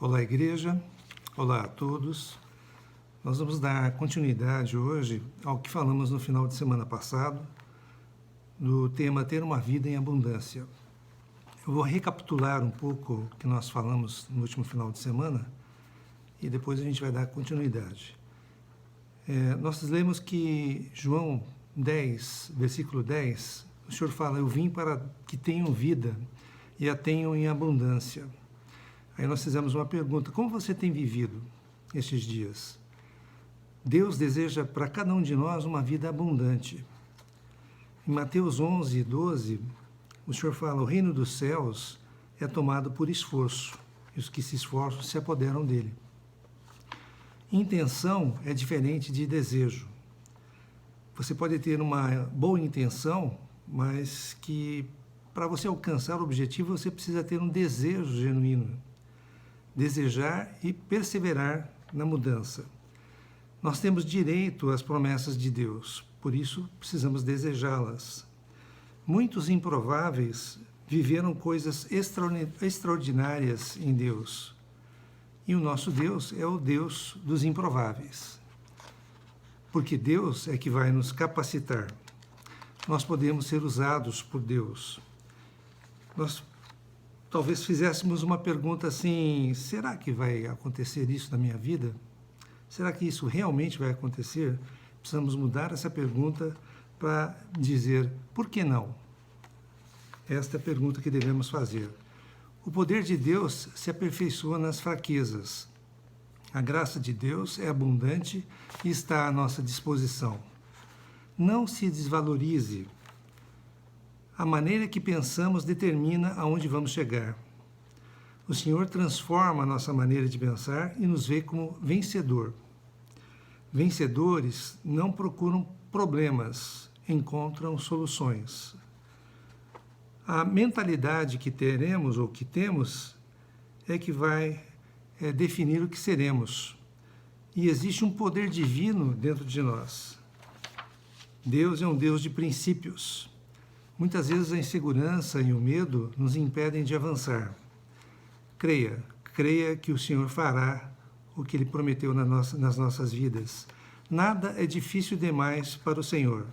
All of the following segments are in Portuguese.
Olá, igreja. Olá a todos. Nós vamos dar continuidade hoje ao que falamos no final de semana passado, do tema Ter uma Vida em Abundância. Eu vou recapitular um pouco o que nós falamos no último final de semana e depois a gente vai dar continuidade. Nós lemos que João 10, versículo 10, o Senhor fala: eu vim para que tenham vida e a tenham em abundância. Aí nós fizemos uma pergunta: como você tem vivido estes dias? Deus deseja para cada um de nós uma vida abundante. Em Mateus 11, 12, o Senhor fala: o reino dos céus é tomado por esforço, e os que se esforçam se apoderam dele. Intenção é diferente de desejo. Você pode ter uma boa intenção, mas que para você alcançar o objetivo você precisa ter um desejo genuíno. Desejar e perseverar na mudança. Nós temos direito às promessas de Deus, por isso precisamos desejá-las. Muitos improváveis viveram coisas extraordinárias em Deus. E o nosso Deus é o Deus dos improváveis. Porque Deus é que vai nos capacitar. Nós podemos ser usados por Deus. Nós talvez fizéssemos uma pergunta assim: será que vai acontecer isso na minha vida? Será que isso realmente vai acontecer? Precisamos mudar essa pergunta para dizer: por que não? Esta é a pergunta que devemos fazer. O poder de Deus se aperfeiçoa nas fraquezas. A graça de Deus é abundante e está à nossa disposição. Não se desvalorize. A maneira que pensamos determina aonde vamos chegar. O Senhor transforma a nossa maneira de pensar e nos vê como vencedor. Vencedores não procuram problemas, encontram soluções. A mentalidade que teremos ou que temos é que vai definir o que seremos. E existe um poder divino dentro de nós. Deus é um Deus de princípios. Muitas vezes a insegurança e o medo nos impedem de avançar. Creia que o Senhor fará o que Ele prometeu nas nossas vidas. Nada é difícil demais para o Senhor.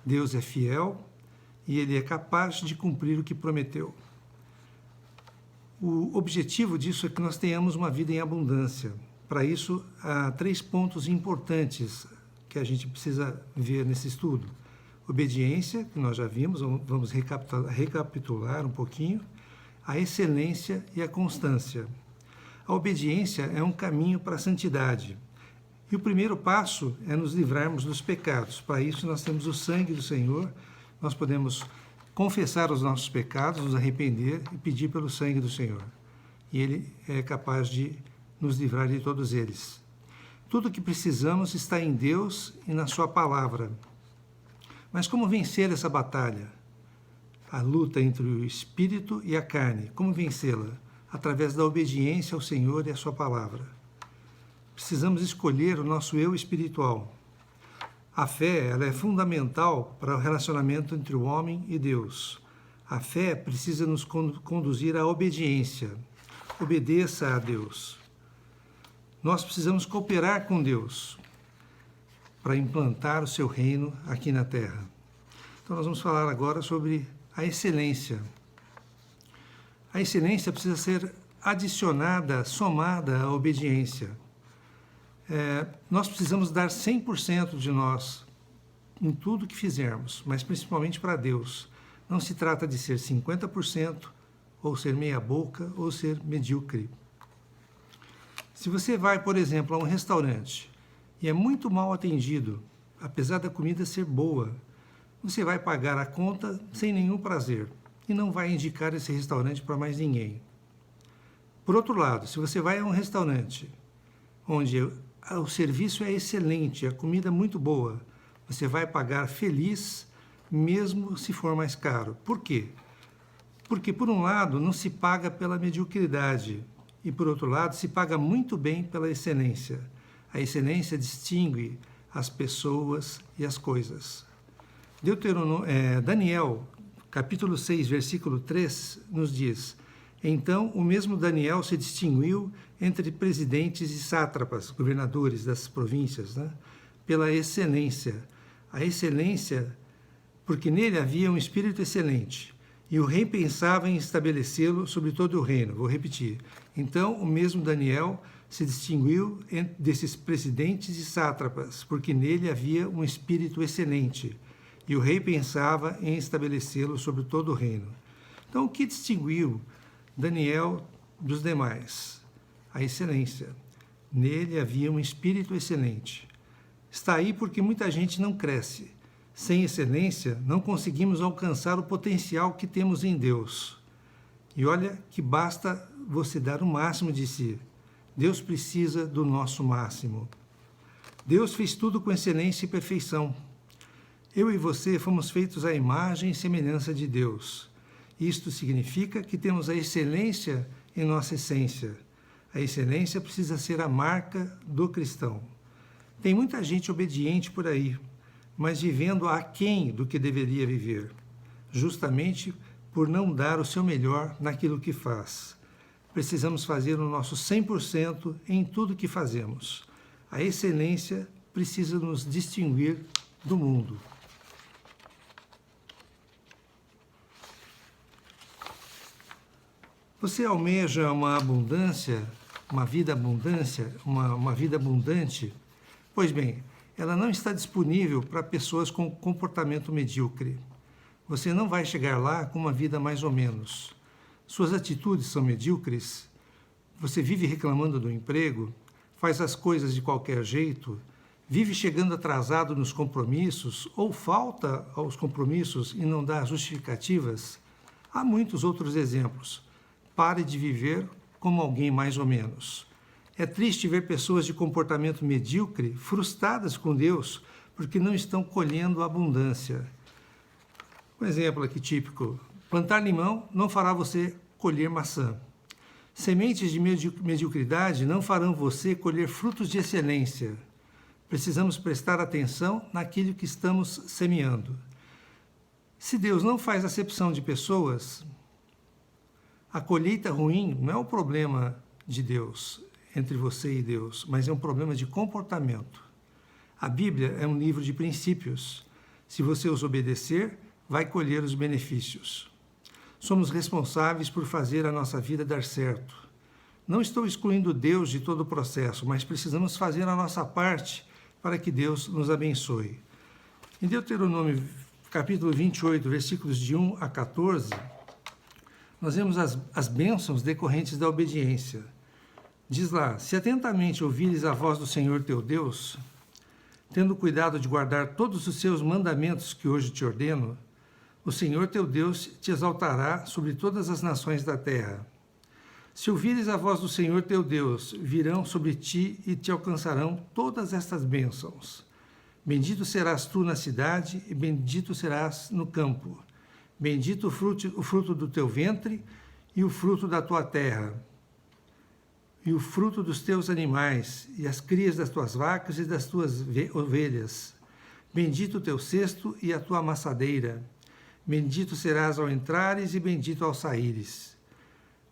Deus é fiel e Ele é capaz de cumprir o que prometeu. O objetivo disso é que nós tenhamos uma vida em abundância. Para isso, há 3 pontos importantes que a gente precisa ver nesse estudo. Obediência, que nós já vimos, vamos recapitular um pouquinho. A excelência e a constância. A obediência é um caminho para a santidade. E o primeiro passo é nos livrarmos dos pecados. Para isso, nós temos o sangue do Senhor. Nós podemos confessar os nossos pecados, nos arrepender e pedir pelo sangue do Senhor. E Ele é capaz de nos livrar de todos eles. Tudo o que precisamos está em Deus e na Sua palavra. Mas como vencer essa batalha? A luta entre o espírito e a carne. Como vencê-la? Através da obediência ao Senhor e à Sua palavra. Precisamos escolher o nosso eu espiritual. A fé, ela é fundamental para o relacionamento entre o homem e Deus. A fé precisa nos conduzir à obediência. Obedeça a Deus. Nós precisamos cooperar com Deus para implantar o seu reino aqui na terra. Então nós vamos falar agora sobre a excelência. A excelência precisa ser adicionada, somada à obediência. Nós precisamos dar 100% de nós em tudo que fizermos, mas principalmente para Deus. Não se trata de ser 50%, ou ser meia boca, ou ser medíocre. Se você vai, por exemplo, a um restaurante e é muito mal atendido, apesar da comida ser boa, você vai pagar a conta sem nenhum prazer e não vai indicar esse restaurante para mais ninguém. Por outro lado, se você vai a um restaurante onde o serviço é excelente, a comida é muito boa, você vai pagar feliz, mesmo se for mais caro. Por quê? Porque, por um lado, não se paga pela mediocridade e, por outro lado, se paga muito bem pela excelência. A excelência distingue as pessoas e as coisas. Daniel, capítulo 6, versículo 3, nos diz: Então, o mesmo Daniel se distinguiu entre presidentes e sátrapas, governadores das províncias, né? Pela excelência. A excelência, porque nele havia um espírito excelente, e o rei pensava em estabelecê-lo sobre todo o reino. Vou repetir. Então, o mesmo Daniel se distinguiu desses presidentes e sátrapas, porque nele havia um espírito excelente, e o rei pensava em estabelecê-lo sobre todo o reino. Então, o que distinguiu Daniel dos demais? A excelência. Nele havia um espírito excelente. Está aí porque muita gente não cresce. Sem excelência, não conseguimos alcançar o potencial que temos em Deus. E olha que basta você dar o máximo de si. Deus precisa do nosso máximo. Deus fez tudo com excelência e perfeição. Eu e você fomos feitos à imagem e semelhança de Deus. Isto significa que temos a excelência em nossa essência. A excelência precisa ser a marca do cristão. Tem muita gente obediente por aí, mas vivendo aquém do que deveria viver, justamente por não dar o seu melhor naquilo que faz. Precisamos fazer o nosso 100% em tudo que fazemos. A excelência precisa nos distinguir do mundo. Você almeja uma abundância, uma vida abundante? Pois bem, ela não está disponível para pessoas com comportamento medíocre. Você não vai chegar lá com uma vida mais ou menos. Suas atitudes são medíocres? Você vive reclamando do emprego? Faz as coisas de qualquer jeito? Vive chegando atrasado nos compromissos? Ou falta aos compromissos e não dá justificativas? Há muitos outros exemplos. Pare de viver como alguém mais ou menos. É triste ver pessoas de comportamento medíocre frustradas com Deus porque não estão colhendo abundância. Um exemplo aqui típico: plantar limão não fará você colher maçã. Sementes de mediocridade não farão você colher frutos de excelência. Precisamos prestar atenção naquilo que estamos semeando. Se Deus não faz acepção de pessoas, a colheita ruim não é um problema de Deus, entre você e Deus, mas é um problema de comportamento. A Bíblia é um livro de princípios. Se você os obedecer, vai colher os benefícios. Somos responsáveis por fazer a nossa vida dar certo. Não estou excluindo Deus de todo o processo, mas precisamos fazer a nossa parte para que Deus nos abençoe. Em Deuteronômio, capítulo 28, versículos de 1 a 14, nós vemos as bênçãos decorrentes da obediência. Diz lá: se atentamente ouvires a voz do Senhor teu Deus, tendo cuidado de guardar todos os seus mandamentos que hoje te ordeno, o Senhor teu Deus te exaltará sobre todas as nações da terra. Se ouvires a voz do Senhor teu Deus, virão sobre ti e te alcançarão todas estas bênçãos. Bendito serás tu na cidade e bendito serás no campo. Bendito o fruto do teu ventre e o fruto da tua terra, e o fruto dos teus animais, e as crias das tuas vacas e das tuas ovelhas. Bendito o teu cesto e a tua amassadeira. Bendito serás ao entrares e bendito ao saíres.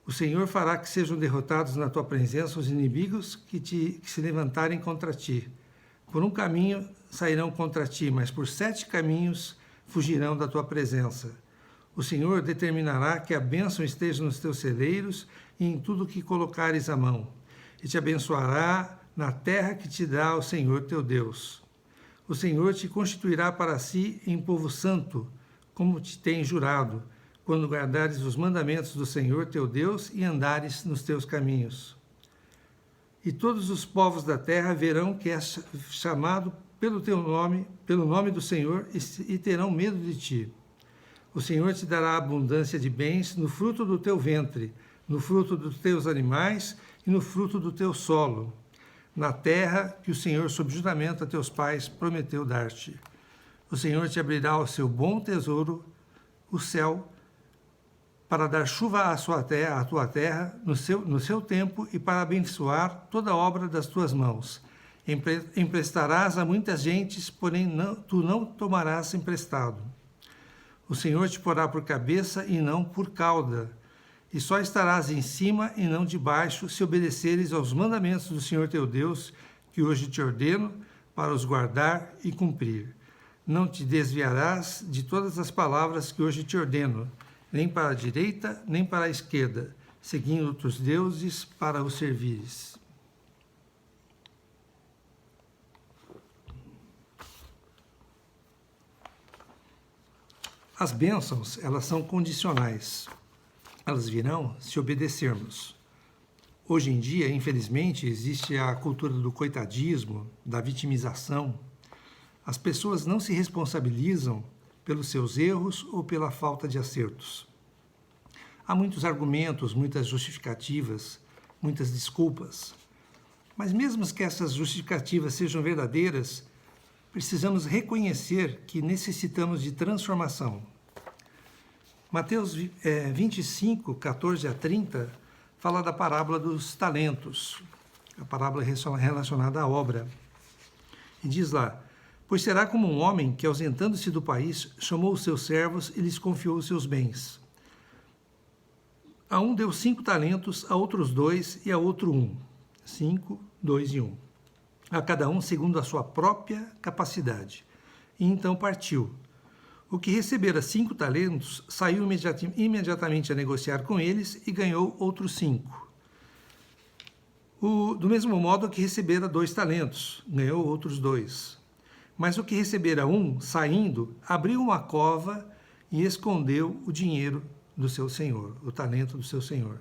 O Senhor fará que sejam derrotados na tua presença os inimigos que se levantarem contra ti. Por um caminho sairão contra ti, mas por 7 caminhos fugirão da tua presença. O Senhor determinará que a bênção esteja nos teus celeiros e em tudo que colocares a mão, e te abençoará na terra que te dá o Senhor teu Deus. O Senhor te constituirá para si em povo santo, como te tem jurado, quando guardares os mandamentos do Senhor teu Deus e andares nos teus caminhos. E todos os povos da terra verão que és chamado pelo teu nome, pelo nome do Senhor, e terão medo de ti. O Senhor te dará abundância de bens no fruto do teu ventre, no fruto dos teus animais e no fruto do teu solo, na terra que o Senhor, sob juramento a teus pais, prometeu dar-te. O Senhor te abrirá o seu bom tesouro, o céu, para dar chuva à tua terra, no seu tempo, e para abençoar toda a obra das tuas mãos. Emprestarás a muitas gentes, porém tu não tomarás emprestado. O Senhor te porá por cabeça e não por cauda, e só estarás em cima e não debaixo, se obedeceres aos mandamentos do Senhor teu Deus, que hoje te ordeno, para os guardar e cumprir. Não te desviarás de todas as palavras que hoje te ordeno, nem para a direita, nem para a esquerda, seguindo outros deuses para os servires. As bênçãos, elas são condicionais. Elas virão se obedecermos. Hoje em dia, infelizmente, existe a cultura do coitadismo, da vitimização. As pessoas não se responsabilizam pelos seus erros ou pela falta de acertos. Há muitos argumentos, muitas justificativas, muitas desculpas. Mas mesmo que essas justificativas sejam verdadeiras, precisamos reconhecer que necessitamos de transformação. Mateus 25, 14 a 30, fala da parábola dos talentos, a parábola relacionada à obra. E diz lá: pois será como um homem que, ausentando-se do país, chamou os seus servos e lhes confiou os seus bens. A um deu 5 talentos, a outros 2 e a outro 1. 5, 2 e 1. A cada um segundo a sua própria capacidade. E então partiu. O que recebera 5 talentos saiu imediatamente a negociar com eles e ganhou outros 5. Do mesmo modo, o que recebera 2 talentos ganhou outros 2. Mas o que recebera 1, saindo, abriu uma cova e escondeu o dinheiro do seu senhor, o talento do seu senhor.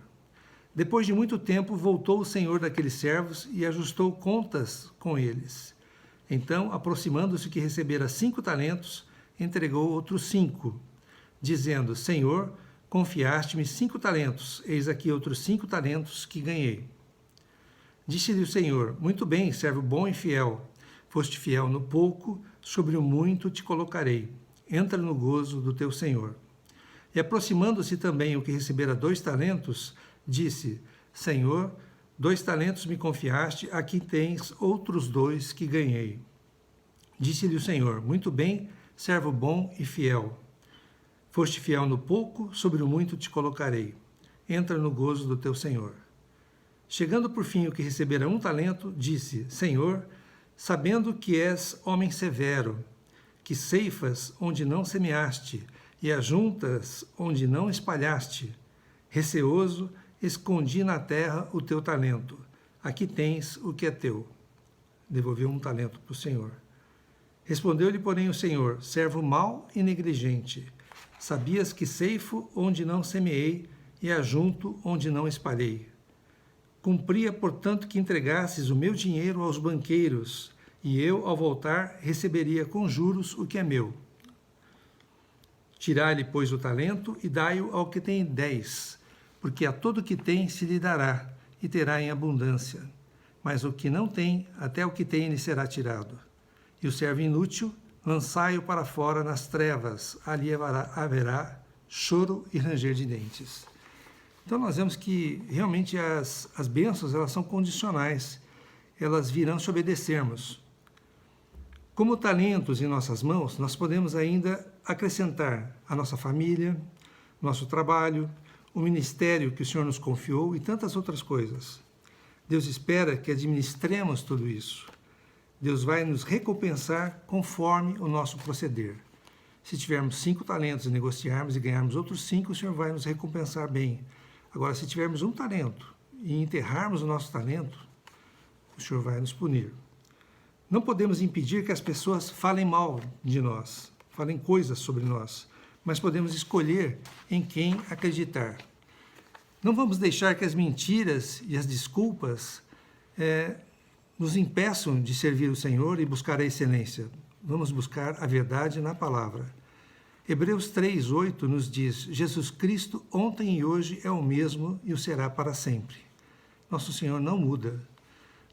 Depois de muito tempo, voltou o senhor daqueles servos e ajustou contas com eles. Então, aproximando-se o que recebera 5 talentos, entregou outros 5, dizendo: Senhor, confiaste-me 5 talentos, eis aqui outros 5 talentos que ganhei. Disse-lhe o Senhor: muito bem, servo bom e fiel. Foste fiel no pouco, sobre o muito te colocarei. Entra no gozo do teu Senhor. E aproximando-se também o que recebera 2 talentos, disse: Senhor, 2 talentos me confiaste, aqui tens outros 2 que ganhei. Disse-lhe o Senhor: muito bem, servo bom e fiel. Foste fiel no pouco, sobre o muito te colocarei. Entra no gozo do teu Senhor. Chegando por fim o que recebera 1 talento, disse: Senhor, sabendo que és homem severo, que ceifas onde não semeaste, e ajuntas onde não espalhaste, receoso, escondi na terra o teu talento. Aqui tens o que é teu. Devolveu 1 talento para o Senhor. Respondeu-lhe, porém, o Senhor: servo mau e negligente, sabias que ceifo onde não semeei e ajunto onde não espalhei. Cumpria, portanto, que entregasses o meu dinheiro aos banqueiros, e eu, ao voltar, receberia com juros o que é meu. Tirai-lhe, pois, o talento e dai-o ao que tem 10, porque a todo que tem se lhe dará, e terá em abundância. Mas o que não tem, até o que tem lhe será tirado. E o servo inútil, lançai-o para fora nas trevas, ali haverá choro e ranger de dentes. Então nós vemos que realmente as bênçãos, elas são condicionais, elas virão se obedecermos. Como talentos em nossas mãos, nós podemos ainda acrescentar a nossa família, nosso trabalho, o ministério que o Senhor nos confiou e tantas outras coisas. Deus espera que administremos tudo isso. Deus vai nos recompensar conforme o nosso proceder. Se tivermos 5 talentos e negociarmos e ganharmos outros 5, o Senhor vai nos recompensar bem. Agora, se tivermos 1 talento e enterrarmos o nosso talento, o Senhor vai nos punir. Não podemos impedir que as pessoas falem mal de nós, falem coisas sobre nós, mas podemos escolher em quem acreditar. Não vamos deixar que as mentiras e as desculpas nos impeçam de servir o Senhor e buscar a excelência. Vamos buscar a verdade na palavra. Hebreus 3:8 nos diz: Jesus Cristo ontem e hoje é o mesmo e o será para sempre. Nosso Senhor não muda.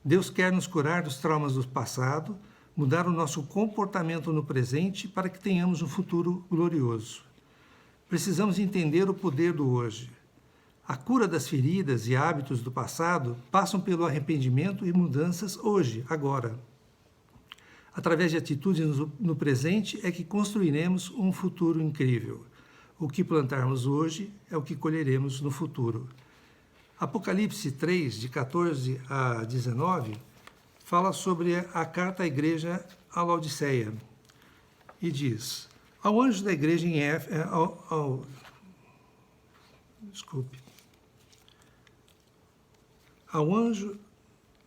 Deus quer nos curar dos traumas do passado, mudar o nosso comportamento no presente para que tenhamos um futuro glorioso. Precisamos entender o poder do hoje. A cura das feridas e hábitos do passado passam pelo arrependimento e mudanças hoje, agora. Através de atitudes no presente é que construiremos um futuro incrível. O que plantarmos hoje é o que colheremos no futuro. Apocalipse 3, de 14 a 19, fala sobre a carta à igreja a Laodiceia e diz: ao anjo da igreja em Éfeso, ao anjo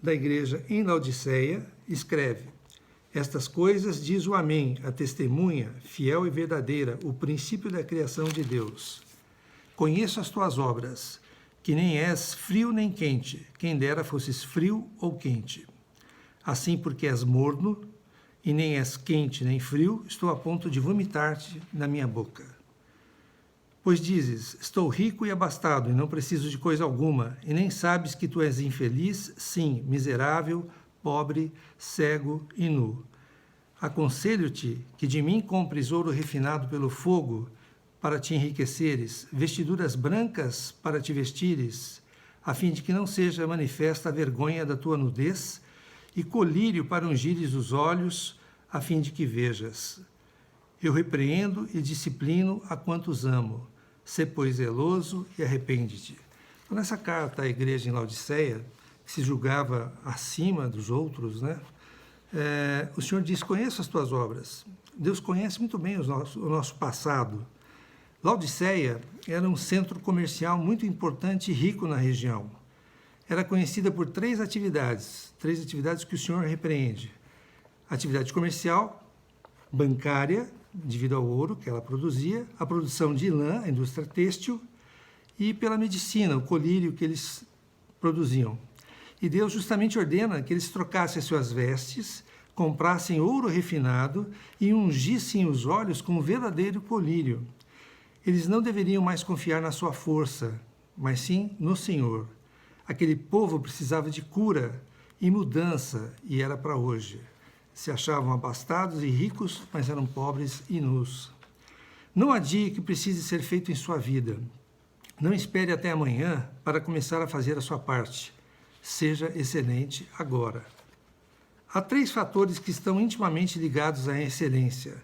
da igreja em Laodiceia, escreve: estas coisas diz o Amém, a testemunha, fiel e verdadeira, o princípio da criação de Deus. Conheço as tuas obras, que nem és frio nem quente, quem dera fosses frio ou quente. Assim, porque és morno, e nem és quente nem frio, estou a ponto de vomitar-te na minha boca. Pois dizes, estou rico e abastado, e não preciso de coisa alguma, e nem sabes que tu és infeliz, sim, miserável, pobre, cego e nu. Aconselho-te que de mim compres ouro refinado pelo fogo, para te enriqueceres, vestiduras brancas para te vestires, a fim de que não seja manifesta a vergonha da tua nudez, e colírio para ungires os olhos, a fim de que vejas. Eu repreendo e disciplino a quantos amo. Sê, pois, zeloso e arrepende-te. Então, nessa carta à igreja em Laodiceia, que se julgava acima dos outros, né? O Senhor diz, conheço as tuas obras. Deus conhece muito bem o nosso passado. Laodiceia era um centro comercial muito importante e rico na região. Era conhecida por três atividades que o Senhor repreende. Atividade comercial, bancária, devido ao ouro que ela produzia, a produção de lã, a indústria têxtil, e pela medicina, o colírio que eles produziam. E Deus justamente ordena que eles trocassem as suas vestes, comprassem ouro refinado e ungissem os olhos com o verdadeiro colírio. Eles não deveriam mais confiar na sua força, mas sim no Senhor. Aquele povo precisava de cura e mudança, e era para hoje. Se achavam abastados e ricos, mas eram pobres e nus. Não adie o que precise ser feito em sua vida. Não espere até amanhã para começar a fazer a sua parte. Seja excelente agora. Há três fatores que estão intimamente ligados à excelência: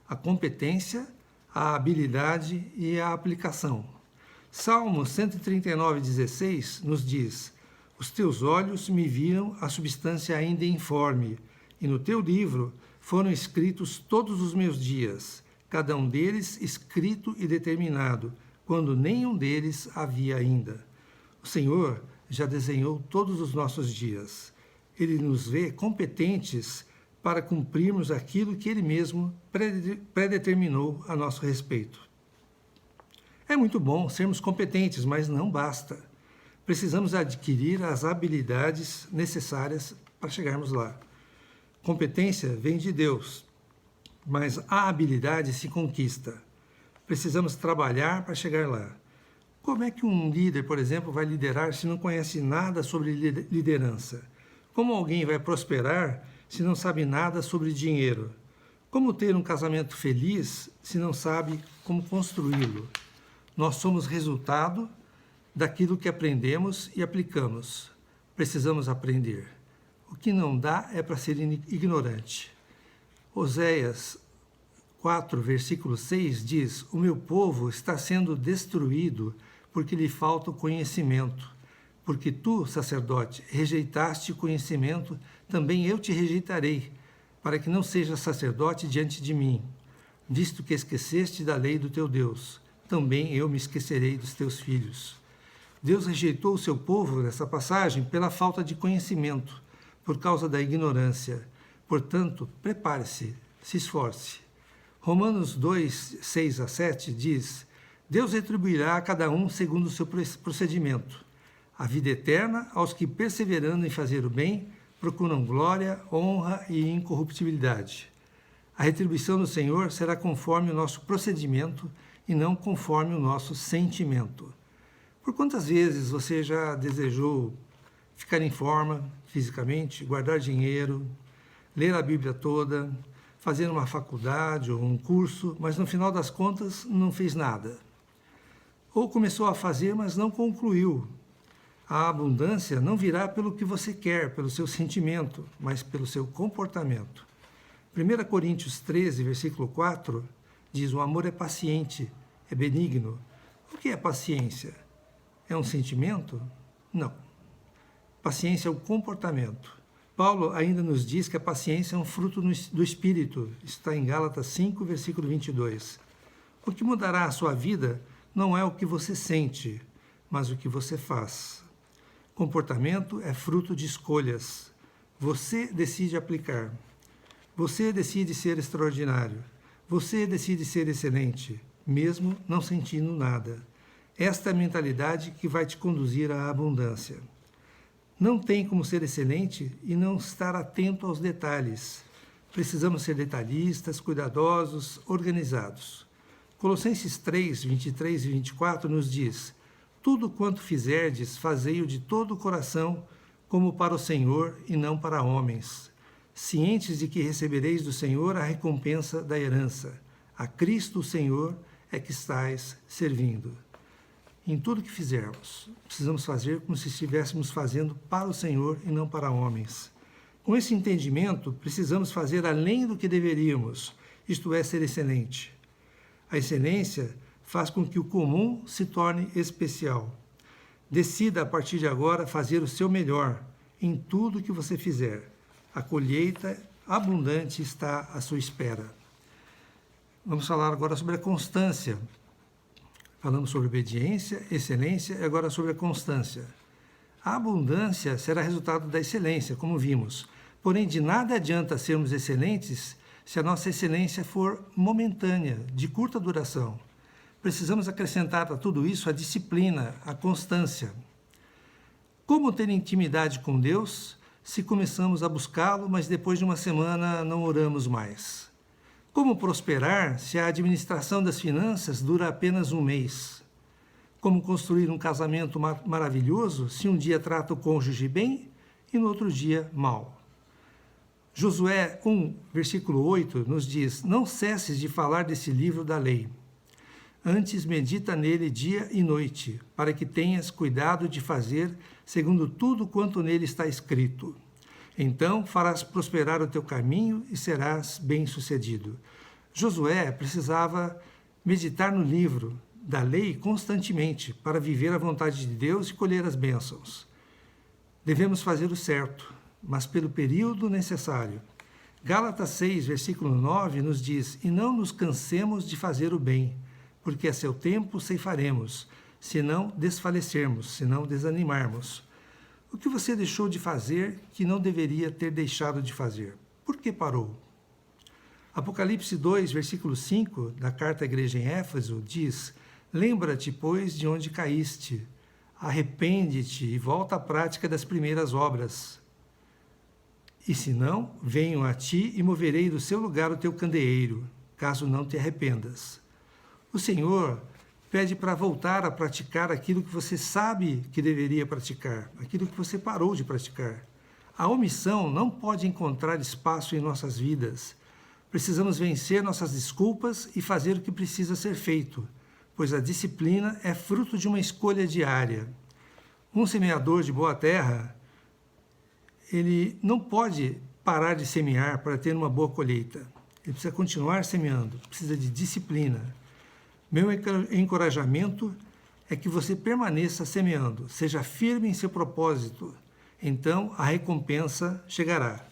a competência, a habilidade e a aplicação. Salmo 139:16 nos diz: os teus olhos me viram a substância ainda informe, e no teu livro foram escritos todos os meus dias, cada um deles escrito e determinado, quando nenhum deles havia ainda. O Senhor já desenhou todos os nossos dias. Ele nos vê competentes para cumprirmos aquilo que Ele mesmo predeterminou a nosso respeito. É muito bom sermos competentes, mas não basta. Precisamos adquirir as habilidades necessárias para chegarmos lá. Competência vem de Deus, mas a habilidade se conquista. Precisamos trabalhar para chegar lá. Como é que um líder, por exemplo, vai liderar se não conhece nada sobre liderança? Como alguém vai prosperar se não sabe nada sobre dinheiro? Como ter um casamento feliz se não sabe como construí-lo? Nós somos resultado daquilo que aprendemos e aplicamos. Precisamos aprender. O que não dá é para ser ignorante. Oséias 4, versículo 6 diz: o meu povo está sendo destruído porque lhe falta o conhecimento. Porque tu, sacerdote, rejeitaste o conhecimento, também eu te rejeitarei, para que não sejas sacerdote diante de mim. Visto que esqueceste da lei do teu Deus, também eu me esquecerei dos teus filhos. Deus rejeitou o seu povo nessa passagem pela falta de conhecimento, por causa da ignorância. Portanto, prepare-se, se esforce. Romanos 2, 6 a 7 diz: Deus retribuirá a cada um segundo o seu procedimento. A vida eterna aos que, perseverando em fazer o bem, procuram glória, honra e incorruptibilidade. A retribuição do Senhor será conforme o nosso procedimento e não conforme o nosso sentimento. Por quantas vezes você já desejou ficar em forma fisicamente, guardar dinheiro, ler a Bíblia toda, fazer uma faculdade ou um curso, mas no final das contas não fez nada? Ou começou a fazer, mas não concluiu? A abundância não virá pelo que você quer, pelo seu sentimento, mas pelo seu comportamento. 1 Coríntios 13, versículo 4, diz: o amor é paciente É benigno. O que é paciência? É um sentimento? Não. Paciência é o comportamento. Paulo ainda nos diz que a paciência é um fruto do Espírito. Está em Gálatas 5, versículo 22. O que mudará a sua vida não é o que você sente, mas o que você faz. Comportamento é fruto de escolhas. Você decide aplicar. Você decide ser extraordinário. Você decide ser excelente, mesmo não sentindo nada. Esta é a mentalidade que vai te conduzir à abundância. Não tem como ser excelente e não estar atento aos detalhes. Precisamos ser detalhistas, cuidadosos, organizados. Colossenses 3, 23 e 24 nos diz: tudo quanto fizerdes, fazei-o de todo o coração, como para o Senhor e não para homens, cientes de que recebereis do Senhor a recompensa da herança. A Cristo, o Senhor, é que estais servindo. Em tudo que fizermos, precisamos fazer como se estivéssemos fazendo para o Senhor e não para homens. Com esse entendimento, precisamos fazer além do que deveríamos, isto é, ser excelente. A excelência faz com que o comum se torne especial. Decida a partir de agora fazer o seu melhor em tudo que você fizer. A colheita abundante está à sua espera. Vamos falar agora sobre a constância. Falamos sobre obediência, excelência e agora sobre a constância. A abundância será resultado da excelência, como vimos. Porém, de nada adianta sermos excelentes se a nossa excelência for momentânea, de curta duração. Precisamos acrescentar a tudo isso a disciplina, a constância. Como ter intimidade com Deus se começamos a buscá-lo, mas depois de uma semana não oramos mais? Como prosperar se a administração das finanças dura apenas um mês? Como construir um casamento maravilhoso se um dia trata o cônjuge bem e no outro dia mal? Josué 1, versículo 8, nos diz: não cesses de falar desse livro da lei. Antes medita nele dia e noite, para que tenhas cuidado de fazer segundo tudo quanto nele está escrito. Então farás prosperar o teu caminho e serás bem-sucedido. Josué precisava meditar no livro da lei constantemente para viver a vontade de Deus e colher as bênçãos. Devemos fazer o certo, mas pelo período necessário. Gálatas 6, versículo 9, nos diz: e não nos cansemos de fazer o bem, porque a seu tempo ceifaremos, se não desfalecermos, se não desanimarmos. O que você deixou de fazer que não deveria ter deixado de fazer? Por que parou? Apocalipse 2, versículo 5, da carta à igreja em Éfeso, diz: lembra-te, pois, de onde caíste, arrepende-te e volta à prática das primeiras obras. E se não, venho a ti e moverei do seu lugar o teu candeeiro, caso não te arrependas. O Senhor pede para voltar a praticar aquilo que você sabe que deveria praticar, aquilo que você parou de praticar. A omissão não pode encontrar espaço em nossas vidas. Precisamos vencer nossas desculpas e fazer o que precisa ser feito, pois a disciplina é fruto de uma escolha diária. Um semeador de boa terra, ele não pode parar de semear para ter uma boa colheita. Ele precisa continuar semeando, precisa de disciplina. Meu encorajamento é que você permaneça semeando, seja firme em seu propósito, então a recompensa chegará.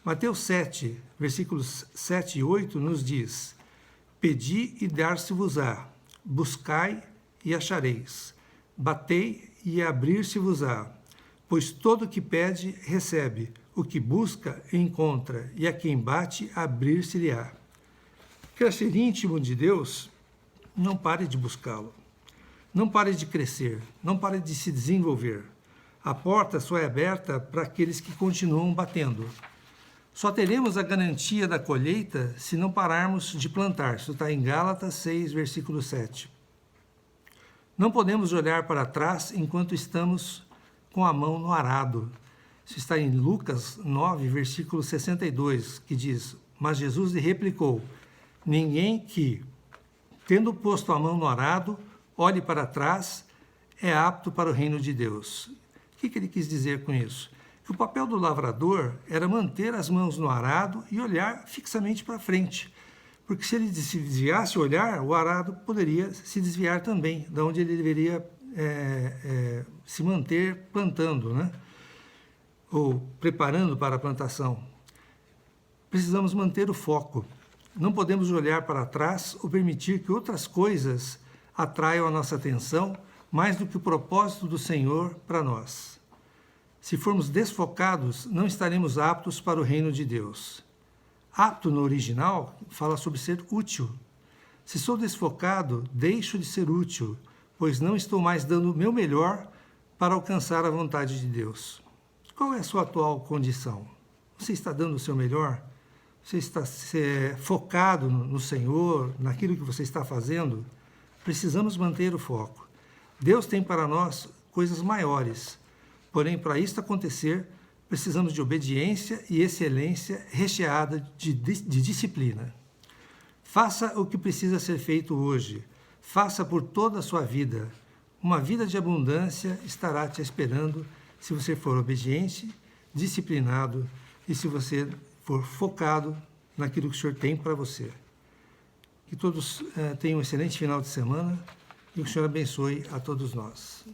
Mateus 7, versículos 7 e 8 nos diz: pedi e dar-se-vos-á, buscai e achareis, batei e abrir-se-vos-á, pois todo o que pede recebe, o que busca encontra, e a quem bate abrir-se-lhe-á. Quer ser íntimo de Deus? Não pare de buscá-lo. Não pare de crescer. Não pare de se desenvolver. A porta só é aberta para aqueles que continuam batendo. Só teremos a garantia da colheita se não pararmos de plantar. Isso está em Gálatas 6, versículo 7. Não podemos olhar para trás enquanto estamos com a mão no arado. Isso está em Lucas 9, versículo 62, que diz: mas Jesus lhe replicou: ninguém que, tendo posto a mão no arado, olhe para trás, é apto para o reino de Deus. O que ele quis dizer com isso? Que o papel do lavrador era manter as mãos no arado e olhar fixamente para frente, Porque se ele se desviasse o olhar, o arado poderia se desviar também, da onde ele deveria se manter plantando, né? Ou preparando para a plantação. Precisamos manter o foco. Não podemos olhar para trás ou permitir que outras coisas atraiam a nossa atenção mais do que o propósito do Senhor para nós. Se formos desfocados, não estaremos aptos para o reino de Deus. Apto no original fala sobre ser útil. Se sou desfocado, deixo de ser útil, pois não estou mais dando o meu melhor para alcançar a vontade de Deus. Qual é a sua atual condição? Você está dando o seu melhor? Você está focado no Senhor, naquilo que você está fazendo? Precisamos manter o foco. Deus tem para nós coisas maiores, porém, para isso acontecer, precisamos de obediência e excelência recheada de disciplina. Faça o que precisa ser feito hoje. Faça por toda a sua vida. Uma vida de abundância estará te esperando se você for obediente, disciplinado e se você for focado naquilo que o Senhor tem para você. Que todos tenham um excelente final de semana e que o Senhor abençoe a todos nós.